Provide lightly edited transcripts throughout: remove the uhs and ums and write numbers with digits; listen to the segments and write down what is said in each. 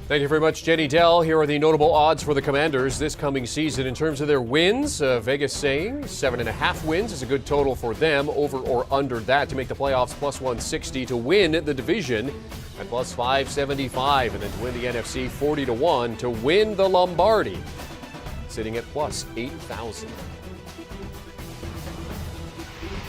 Thank you very much, Jenny Dell. Here are the notable odds for the Commanders this coming season. In terms of their wins, Vegas saying 7.5 wins is a good total for them, over or under that to make the playoffs, plus 160 to win the division at plus 575, and then to win the NFC 40-1 to win the Lombardi, sitting at plus 8,000.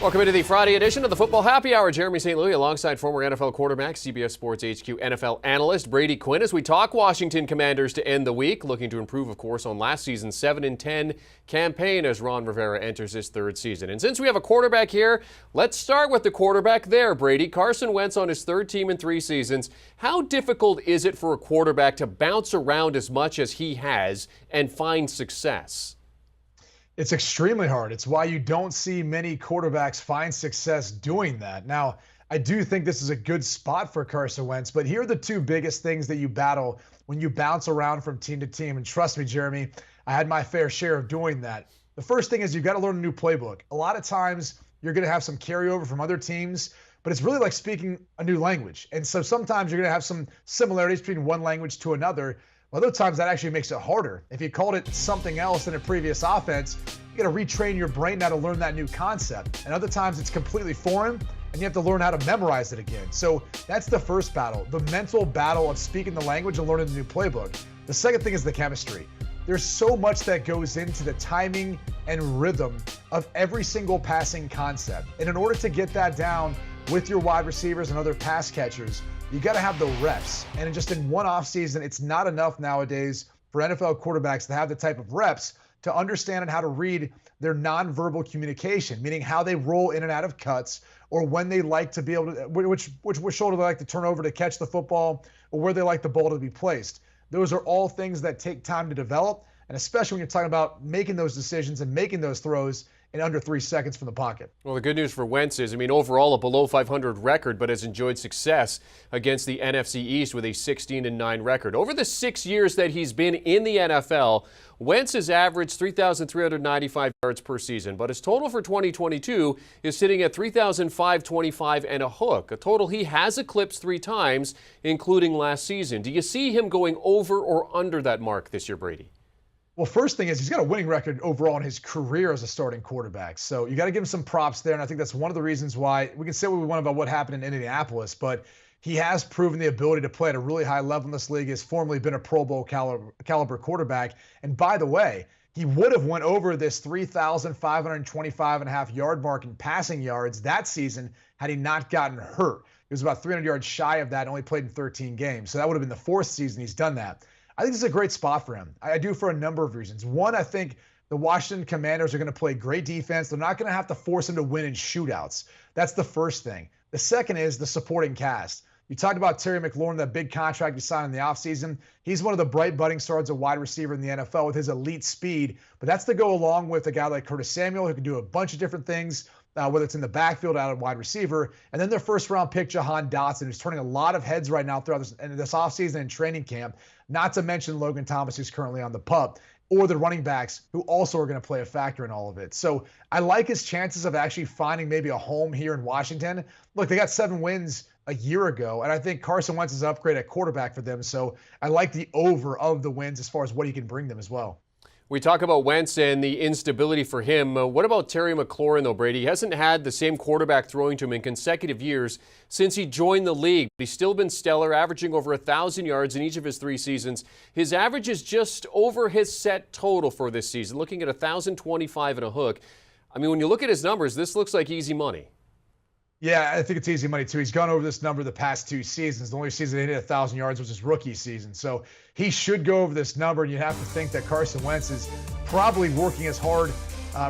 Welcome into the Friday edition of the Football Happy Hour. Jeremy St. Louis alongside former NFL quarterback, CBS Sports HQ NFL analyst Brady Quinn as we talk Washington Commanders to end the week, looking to improve, of course, on last season's 7-10 campaign as Ron Rivera enters his third season. And since we have a quarterback here, let's start with the quarterback there, Brady. Carson Wentz on his third team in 3 seasons. How difficult is it for a quarterback to bounce around as much as he has and find success? It's extremely hard. It's why you don't see many quarterbacks find success doing that. Now, I do think this is a good spot for Carson Wentz, but here are the 2 biggest things that you battle when you bounce around from team to team. And trust me, Jeremy, I had my fair share of doing that. The first thing is you've got to learn a new playbook. A lot of times you're going to have some carryover from other teams, but it's really like speaking a new language. And so sometimes you're going to have some similarities between one language to another. Other times that actually makes it harder. If you called it something else in a previous offense, you got to retrain your brain now to learn that new concept. And other times it's completely foreign and you have to learn how to memorize it again. So that's the first battle, the mental battle of speaking the language and learning the new playbook. The second thing is the chemistry. There's so much that goes into the timing and rhythm of every single passing concept. And in order to get that down with your wide receivers and other pass catchers, you got to have the reps. And just in one offseason, it's not enough nowadays for NFL quarterbacks to have the type of reps to understand and how to read their nonverbal communication, meaning how they roll in and out of cuts, or when they like to be able to, which shoulder they like to turn over to catch the football, or where they like the ball to be placed. Those are all things that take time to develop, and especially when you're talking about making those decisions and making those throws in under 3 seconds from the pocket. Well, the good news for Wentz is, overall a below 500 record, but has enjoyed success against the NFC East with a 16-9 record. Over the 6 years that he's been in the NFL, Wentz has averaged 3,395 yards per season, but his total for 2022 is sitting at 3,525 and a hook, a total he has eclipsed 3 times, including last season. Do you see him going over or under that mark this year, Brady? Well, first thing is he's got a winning record overall in his career as a starting quarterback. So you got to give him some props there. And I think that's one of the reasons why we can say what we want about what happened in Indianapolis, but he has proven the ability to play at a really high level in this league. He's formerly been a Pro Bowl caliber quarterback. And by the way, he would have went over this 3,525 and a half yard mark in passing yards that season had he not gotten hurt. He was about 300 yards shy of that, only played in 13 games. So that would have been the 4th season he's done that. I think this is a great spot for him. I do for a number of reasons. One, I think the Washington Commanders are going to play great defense. They're not going to have to force him to win in shootouts. That's the first thing. The second is the supporting cast. You talked about Terry McLaurin, that big contract he signed in the offseason. He's one of the bright budding stars of wide receiver in the NFL with his elite speed. But that's to go along with a guy like Curtis Samuel who can do a bunch of different things, whether it's in the backfield, out of wide receiver. And then their first-round pick, Jahan Dotson, who's turning a lot of heads right now throughout this offseason and training camp, not to mention Logan Thomas, who's currently on the PUP, or the running backs, who also are going to play a factor in all of it. So I like his chances of actually finding maybe a home here in Washington. Look, they got 7 wins a year ago, and I think Carson Wentz is an upgrade at quarterback for them. So I like the over of the wins as far as what he can bring them as well. We talk about Wentz and the instability for him. What about Terry McLaurin, though, Brady? He hasn't had the same quarterback throwing to him in consecutive years since he joined the league. He's still been stellar, averaging over 1,000 yards in each of his 3 seasons. His average is just over his set total for this season, looking at 1,025 and a hook. When you look at his numbers, this looks like easy money. Yeah, I think it's easy money, too. He's gone over this number the past 2 seasons. The only season he hit 1,000 yards was his rookie season. So he should go over this number, and you have to think that Carson Wentz is probably working as hard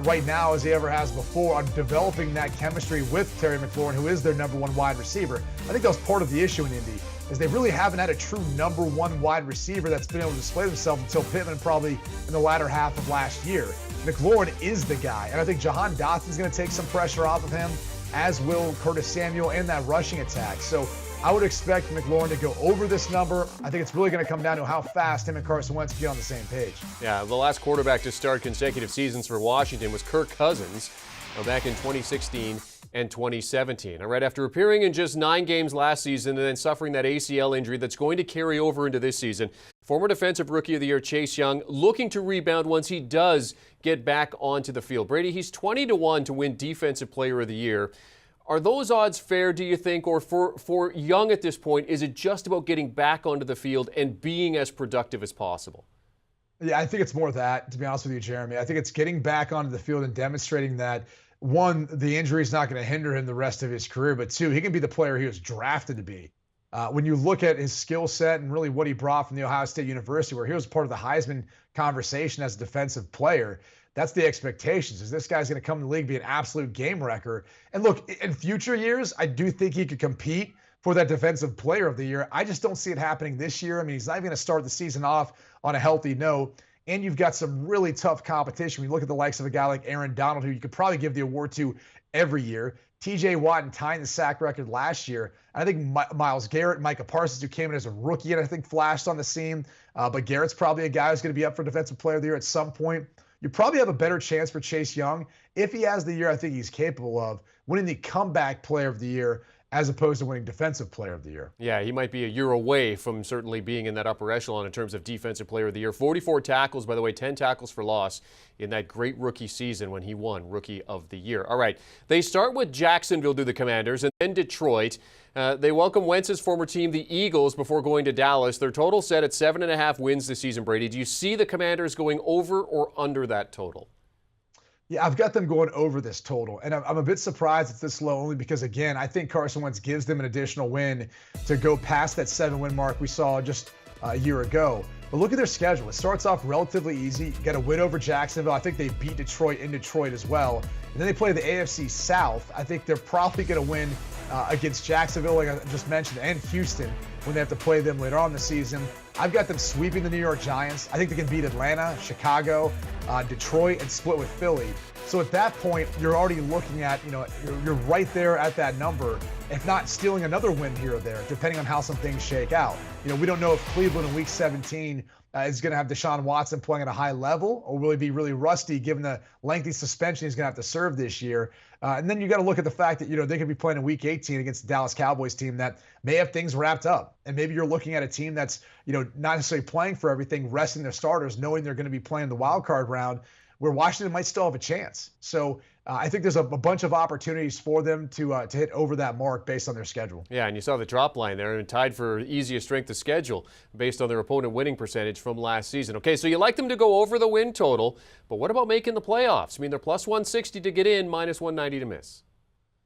right now as he ever has before on developing that chemistry with Terry McLaurin, who is their number 1 wide receiver. I think that was part of the issue in Indy, is they really haven't had a true number 1 wide receiver that's been able to display themselves until Pittman probably in the latter half of last year. McLaurin is the guy, and I think Jahan Dotson's going to take some pressure off of him, as will Curtis Samuel and that rushing attack. So I would expect McLaurin to go over this number. I think it's really going to come down to how fast him and Carson Wentz get on the same page. Yeah, the last quarterback to start consecutive seasons for Washington was Kirk Cousins back in 2016. and 2017. All right, after appearing in just 9 games last season and then suffering that ACL injury that's going to carry over into this season, former Defensive Rookie of the Year Chase Young looking to rebound once he does get back onto the field. Brady, he's 20-1 to win Defensive Player of the Year. Are those odds fair, do you think, or for Young at this point, is it just about getting back onto the field and being as productive as possible? Yeah, I think it's more that, to be honest with you, Jeremy. I think it's getting back onto the field and demonstrating that, one, the injury is not going to hinder him the rest of his career, but two, he can be the player he was drafted to be. When you look at his skill set and really what he brought from the Ohio State University, where he was part of the Heisman conversation as a defensive player, that's the expectations, is this guy's going to come in the league, be an absolute game wrecker. And look, in future years, I do think he could compete for that Defensive Player of the Year. I just don't see it happening this year. I mean, he's not even going to start the season off on a healthy note. And you've got some really tough competition. When you look at the likes of a guy like Aaron Donald, who you could probably give the award to every year. TJ Watt and tying the sack record last year. I think Myles Garrett, Micah Parsons, who came in as a rookie and I think flashed on the scene. But Garrett's probably a guy who's going to be up for Defensive Player of the Year at some point. You probably have a better chance for Chase Young, if he has the year I think he's capable of, winning the Comeback Player of the Year as opposed to winning Defensive Player of the Year. Yeah, he might be a year away from certainly being in that upper echelon in terms of Defensive Player of the Year. 44 tackles, by the way, 10 tackles for loss in that great rookie season when he won Rookie of the Year. All right, they start with Jacksonville, do the Commanders, and then Detroit. They welcome Wentz's former team, the Eagles, before going to Dallas. Their total set at 7.5 wins this season, Brady. Do you see the Commanders going over or under that total? Yeah, I've got them going over this total. And I'm a bit surprised it's this low only because, again, I think Carson Wentz gives them an additional win to go past that 7-win mark we saw just a year ago. But look at their schedule. It starts off relatively easy. You got a win over Jacksonville. I think they beat Detroit in Detroit as well. And then they play the AFC South. I think they're probably going to win against Jacksonville, like I just mentioned, and Houston when they have to play them later on in the season. I've got them sweeping the New York Giants. I think they can beat Atlanta, Chicago, Detroit, and split with Philly. So at that point, you're already looking at, you're right there at that number, if not stealing another win here or there, depending on how some things shake out. We don't know if Cleveland in Week 17 is going to have Deshaun Watson playing at a high level, or will he be really rusty given the lengthy suspension he's going to have to serve this year. And then you got to look at the fact that, they could be playing in Week 18 against the Dallas Cowboys team that may have things wrapped up. And maybe you're looking at a team that's, not necessarily playing for everything, resting their starters, knowing they're going to be playing the wild card round, where Washington might still have a chance. So I think there's a bunch of opportunities for them to hit over that mark based on their schedule. Yeah, and you saw the drop line there, and tied for easiest strength of schedule based on their opponent winning percentage from last season. Okay, so you like them to go over the win total, but what about making the playoffs? I mean, they're plus 160 to get in, minus 190 to miss.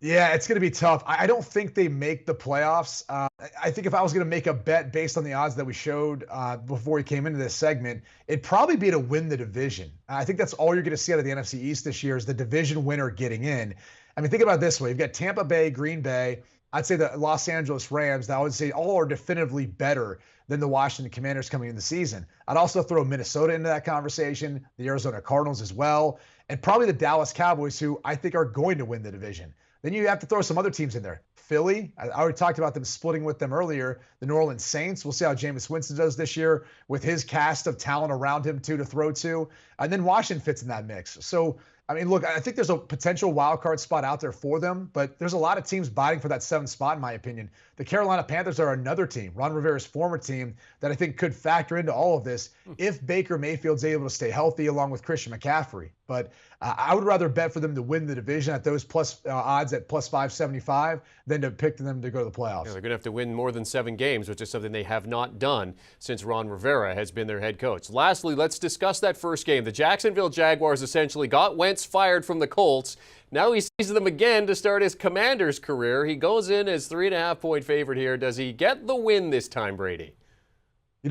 Yeah, it's going to be tough. I don't think they make the playoffs. I think if I was going to make a bet based on the odds that we showed before we came into this segment, it'd probably be to win the division. I think that's all you're going to see out of the NFC East this year is the division winner getting in. I mean, think about it this way. You've got Tampa Bay, Green Bay. I'd say the Los Angeles Rams. I would say all are definitively better than the Washington Commanders coming into the season. I'd also throw Minnesota into that conversation, the Arizona Cardinals as well, and probably the Dallas Cowboys, who I think are going to win the division. Then you have to throw some other teams in there. Philly, I already talked about them splitting with them earlier. The New Orleans Saints, we'll see how Jameis Winston does this year with his cast of talent around him to throw to. And then Washington fits in that mix. So, I mean, look, I think there's a potential wild card spot out there for them, but there's a lot of teams biting for that 7th spot, in my opinion. The Carolina Panthers are another team, Ron Rivera's former team, that I think could factor into all of this if Baker Mayfield's able to stay healthy along with Christian McCaffrey. But I would rather bet for them to win the division at those plus odds at plus 575 than to pick them to go to the playoffs. Yeah, they're going to have to win more than 7 games, which is something they have not done since Ron Rivera has been their head coach. Lastly, let's discuss that first game. The Jacksonville Jaguars essentially got Wentz fired from the Colts. Now he sees them again to start his Commanders career. He goes in as 3.5-point favorite here. Does he get the win this time, Brady?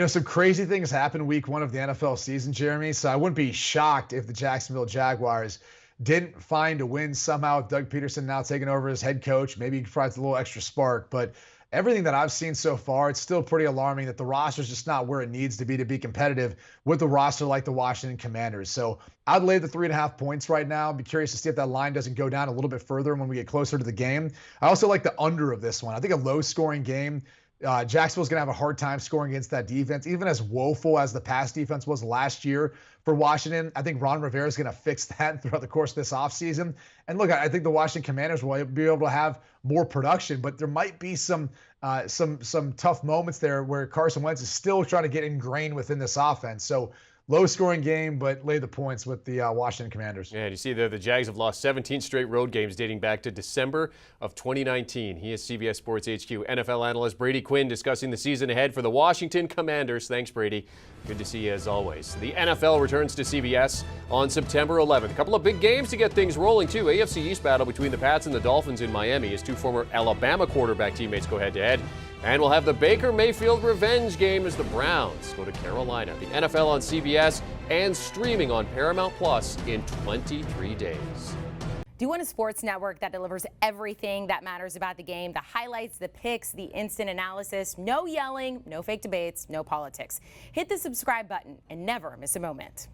Some crazy things happen week 1 of the NFL season, Jeremy. So I wouldn't be shocked if the Jacksonville Jaguars didn't find a win somehow with Doug Peterson now taking over as head coach. Maybe he provides a little extra spark. But everything that I've seen so far, it's still pretty alarming that the roster is just not where it needs to be competitive with a roster like the Washington Commanders. So I'd lay the 3.5 points right now. Be curious to see if that line doesn't go down a little bit further when we get closer to the game. I also like the under of this one. I think a low-scoring game, Jacksonville's going to have a hard time scoring against that defense, even as woeful as the pass defense was last year for Washington. I think Ron Rivera is going to fix that throughout the course of this offseason. And look, I think the Washington Commanders will be able to have more production, but there might be some tough moments there where Carson Wentz is still trying to get ingrained within this offense. So low-scoring game, but lay the points with the Washington Commanders. Yeah, and you see there the Jags have lost 17 straight road games dating back to December of 2019. He is CBS Sports HQ NFL analyst Brady Quinn discussing the season ahead for the Washington Commanders. Thanks, Brady. Good to see you as always. The NFL returns to CBS on September 11th. A couple of big games to get things rolling, too. AFC East battle between the Pats and the Dolphins in Miami as two former Alabama quarterback teammates go head-to-head. And we'll have the Baker Mayfield revenge game as the Browns go to Carolina. The NFL on CBS and streaming on Paramount Plus in 23 days. Do you want a sports network that delivers everything that matters about the game? The highlights, the picks, the instant analysis, no yelling, no fake debates, no politics. Hit the subscribe button and never miss a moment.